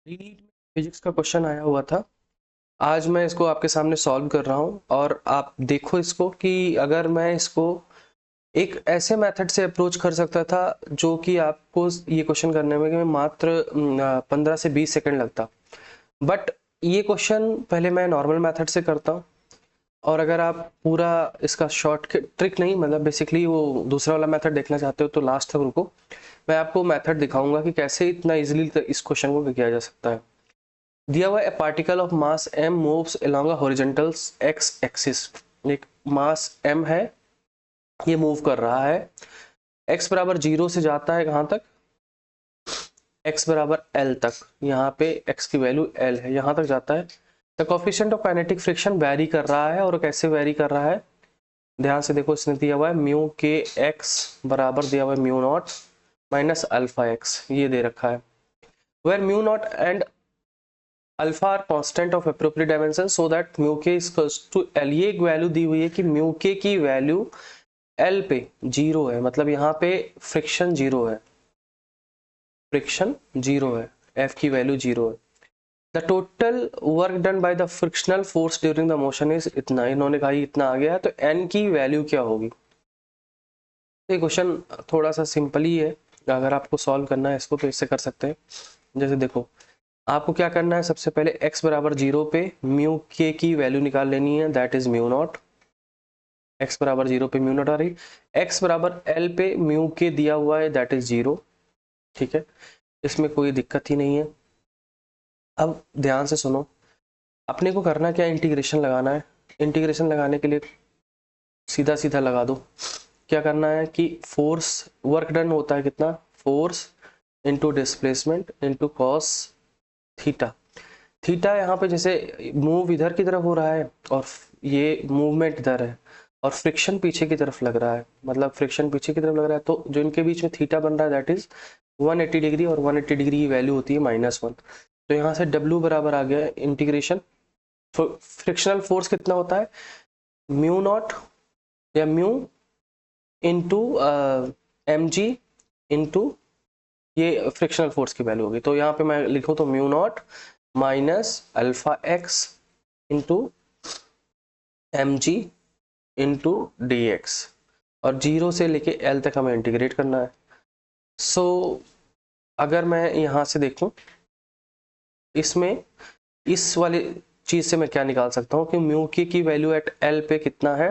रीनीट में फिजिक्स का क्वेश्चन आया हुआ था। आज मैं इसको आपके सामने सॉल्व कर रहा हूँ और आप देखो इसको कि अगर मैं इसको एक ऐसे मेथड से अप्रोच कर सकता था जो कि आपको ये क्वेश्चन करने में मात्र 15 से 20 सेकंड लगता। बट ये क्वेश्चन पहले मैं नॉर्मल मेथड से करता हूँ और अगर आप पूरा इसका शॉर्ट ट्रिक नहीं मतलब बेसिकली वो दूसरा वाला मेथड देखना चाहते हो तो लास्ट तक रुको। मैं आपको मेथड दिखाऊंगा कि कैसे इतना इजीली इस क्वेश्चन को किया जा सकता है। दिया हुआ ए particle of mass m moves along a horizontal x axis. एक मास m है, ये मूव कर रहा है, x बराबर 0 से जाता है कहाँ तक, x बराबर l तक। यहाँ पे x की वैल्यू l है, यहाँ तक जाता है। The coefficient of kinetic friction vary कर रहा है और कैसे वैरी कर रहा है ध्यान से देखो। इसने दिया हुआ है म्यू के x बराबर दिया हुआ है mu nought minus alpha x, ये दे रखा है। Where mu nought and alpha are constant of appropriate dimension so that mu के इक्वल्स टू एल। ये एक वैल्यू दी हुई है कि म्यू के की वैल्यू एल पे 0 है, मतलब यहाँ पे फ्रिक्शन 0 है, फ्रिक्शन 0 है, एफ की वैल्यू 0 है। The total work done by the frictional force during the motion is इतना। इन्होंने कहा इतना आ गया है तो एन की वैल्यू क्या होगी। ये क्वेश्चन थोड़ा सा सिंपल ही है, अगर आपको सॉल्व करना है इसको तो इससे कर सकते हैं। जैसे देखो आपको क्या करना है, सबसे पहले x बराबर 0 पे म्यू के की वैल्यू निकाल लेनी है, that is mu naught. x बराबर 0 पे म्यू नॉट आ रही, x बराबर l पे म्यू के दिया हुआ है दैट इज 0। ठीक है, इसमें कोई दिक्कत ही नहीं है। अब ध्यान से सुनो, अपने को करना क्या, इंटीग्रेशन लगाना है। इंटीग्रेशन लगाने के लिए सीधा सीधा लगा दो। क्या करना है कि फोर्स वर्क डन होता है कितना, force into displacement into cos theta. Theta यहाँ पे जैसे मूव इधर की तरफ हो रहा है और ये मूवमेंट इधर है और फ्रिक्शन पीछे की तरफ लग रहा है, मतलब फ्रिक्शन पीछे की तरफ लग रहा है, तो जो इनके बीच में थीटा बन रहा है दैट इज 180 डिग्री और 180 डिग्री की वैल्यू होती है -1। तो यहाँ से W बराबर आ गया इंटीग्रेशन। फ्रिक्शनल फोर्स कितना होता है, म्यू नॉट या म्यू इंटू mg इंटू ये फ्रिक्शनल फोर्स की वैल्यू होगी। तो यहाँ पे मैं लिखूँ तो mu nought minus alpha x into m g into d x, और 0 से लेके L तक हमें इंटीग्रेट करना है। सो अगर मैं यहाँ से देखूँ इसमें इस वाली चीज से मैं क्या निकाल सकता हूँ कि म्यू की वैल्यू एट L पे कितना है,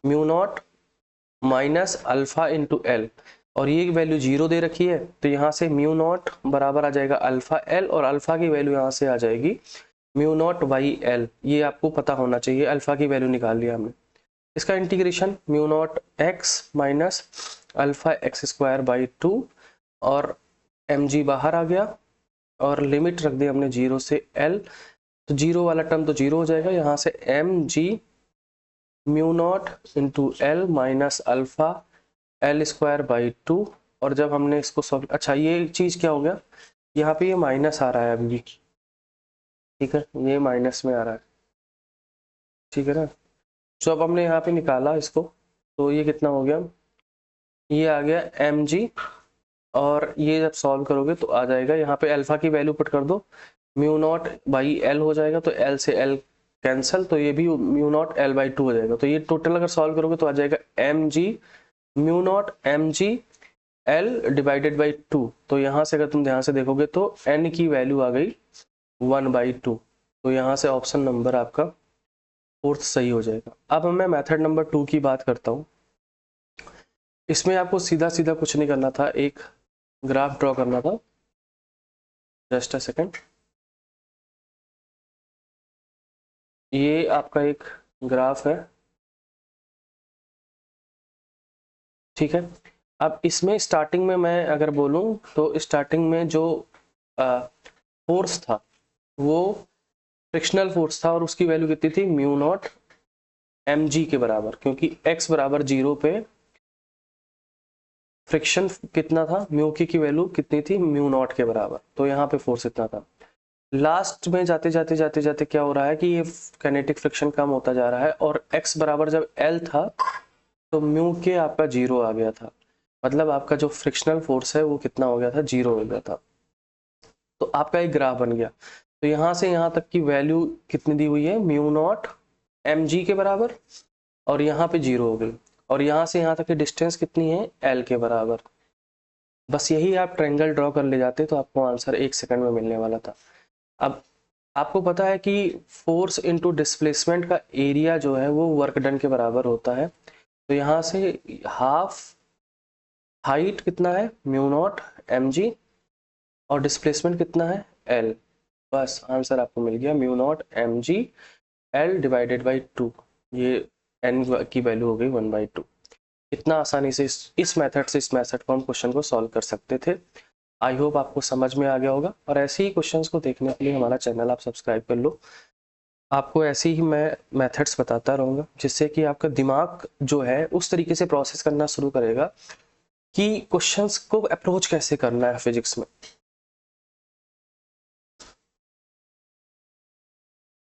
mu nought minus alpha into L, और ये वैल्यू 0 दे रखी है तो यहाँ से म्यू नॉट बराबर आ जाएगा अल्फा एल, और अल्फा की वैल्यू यहाँ से आ जाएगी म्यू नॉट बाई एल। ये आपको पता होना चाहिए, अल्फा की वैल्यू निकाल लिया हमने। इसका integration mu naught x minus alpha x square by 2 और एम जी बाहर आ गया और लिमिट रख दी हमने 0 से एल, तो 0 वाला टर्म तो 0 हो जाएगा। यहाँ से m g mu nought into l minus alpha l square by 2, और जब हमने इसको सॉल्व, अच्छा ये चीज क्या हो गया, यहाँ पे ये माइनस आ रहा है अभी, ठीक है, ये माइनस में आ रहा है, ठीक है ना। तो अब हमने यहाँ पे निकाला इसको तो ये कितना हो गया, ये आ गया एम जी, और ये जब सॉल्व करोगे तो आ जाएगा यहाँ पे अल्फा की वैल्यू पुट कर दो, म्यू नॉट बाई एल हो जाएगा, तो एल से एल कैंसल, तो ये भी म्यू नॉट एल बाई 2 हो जाएगा। तो ये टोटल अगर सॉल्व करोगे तो आ जाएगा m g mu nought m g l divided by 2। तो यहाँ से अगर तुम ध्यान से देखोगे तो एन की वैल्यू आ गई 1/2। तो यहाँ से ऑप्शन नंबर आपका फोर्थ सही हो जाएगा। अब मैं मेथड नंबर 2 की बात करता हूँ। इसमें आपको सीधा सीधा कुछ नहीं करना था, एक ग्राफ ड्रॉ करना था। जस्ट अ सेकेंड, ये आपका एक ग्राफ है, ठीक है। अब इसमें स्टार्टिंग में मैं अगर बोलूं तो स्टार्टिंग में जो फोर्स था वो फ्रिक्शनल फोर्स था और उसकी वैल्यू कितनी थी, म्यू नॉट एम जी के बराबर, क्योंकि x बराबर 0 पे फ्रिक्शन कितना था, म्यू की वैल्यू कितनी थी, म्यू नॉट के बराबर, तो यहाँ पे फोर्स इतना था। लास्ट में जाते जाते जाते जाते क्या हो रहा है कि ये काइनेटिक फ्रिक्शन कम होता जा रहा है, और x बराबर जब L था तो म्यू के आपका 0 आ गया था, मतलब आपका जो फ्रिक्शनल फोर्स है वो कितना हो गया था, 0 हो गया था। तो आपका एक ग्राफ बन गया। तो यहाँ से यहाँ तक की वैल्यू कितनी दी हुई है, म्यू नॉट एम जी के बराबर, और यहाँ पे 0 हो गई, और यहाँ से यहाँ तक की डिस्टेंस कितनी है, एल के बराबर। बस यही आप ट्रायंगल ड्रॉ कर ले जाते तो आपको आंसर 1 सेकंड में मिलने वाला था। अब आपको पता है कि फोर्स इनटू डिस्प्लेसमेंट का एरिया जो है वो वर्क डन के बराबर होता है। तो यहाँ से हाफ हाइट कितना है, म्यू नॉट एम जी, और डिस्प्लेसमेंट कितना है, एल। बस आंसर आपको मिल गया, mu nought m g l divided by 2। ये एन की वैल्यू हो गई 1/2। इतना आसानी से इस मेथड से इस मेथड को हम क्वेश्चन को सॉल्व कर सकते थे। आई होप आपको समझ में आ गया होगा, और ऐसे ही क्वेश्चंस को देखने के लिए हमारा चैनल आप सब्सक्राइब कर लो। आपको ऐसे ही मैं मेथड्स बताता रहूँगा, जिससे कि आपका दिमाग जो है उस तरीके से प्रोसेस करना शुरू करेगा कि क्वेश्चंस को अप्रोच कैसे करना है फिजिक्स में।